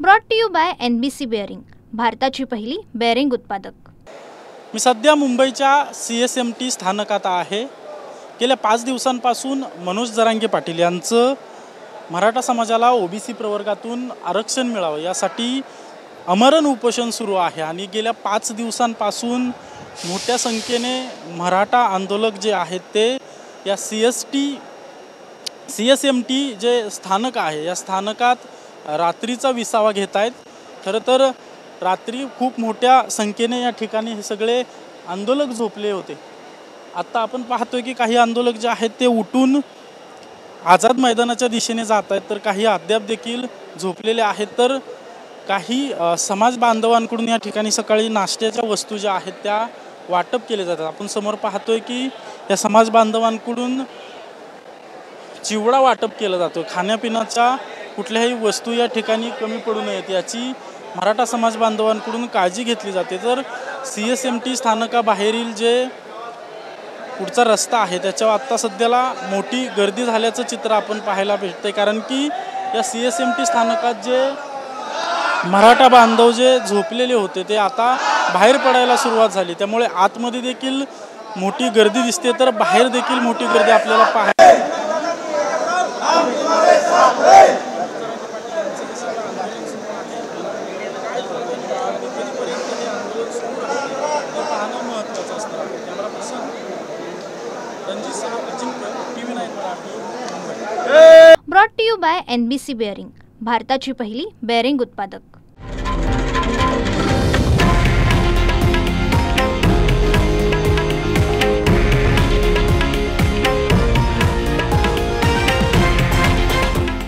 Brought to you by NBC bearing, भारताची पहिली bearing उत्पादक। मी सध्या मुंबईच्या CSMT स्थानकात आहे। गेल्या 5 दिवसांपासून मनोज जरांगे पाटील यांचं मराठा समाजाला OBC प्रवर्गातून आरक्षण मिळावं यासाठी अमरण उपोषण सुरू आहे आणि गेल्या 5 दिवसांपासून मोठ्या संख्येने मराठा आंदोलक जे आहेत ते या CSMT जे स्थानक आहे या स्थानकात रात्रीचा विसावा घेत आहेत। खरं तर रात्री खूप मोठ्या संख्येने या ठिकाणी हे सगळे आंदोलक झोपले होते। आता आपण पाहतोय की काही आंदोलक जे आहेत ते उठून आझाद मैदानाच्या दिशेने जात आहेत, तर काही अद्याप देखील झोपलेले आहेत। तर काही समाज बांधवांकडून या ठिकाणी सकाळी नाश्त्याच्या वस्तू ज्या आहेत त्या वाटप केले जातात। आपण समोर पाहतोय की या समाज बांधवांकडून चिवडा वाटप केला जातो। खाण्यापिण्याच्या कुठल्याही वस्तू या ठिकाणी कमी पडू नयेत याची मराठा समाज बांधवांकडून काळजी घेतली जाते। तर CSMT स्थानकाबाहेरील जे पुढचा रस्ता आहे त्याच्यावर आता सध्याला मोठी गर्दी झाल्याचं चित्र आपण पाहायला भेटते, कारण की या CSMT स्थानकात जे मराठा बांधव जे झोपलेले होते ते आता बाहेर पडायला सुरुवात झाली। त्यामुळे आतमध्ये देखील मोठी गर्दी दिसते, तर बाहेर देखील मोठी गर्दी आपल्याला पाहायला brought to you by NBC bearing, भारताची पहिली बेअरिंग उत्पादक।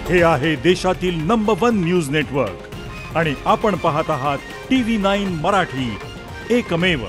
हे आहे देशातील नंबर 1 न्यूज नेटवर्क आणि आपण पाहत आहात TV9 मराठी, एकमेव।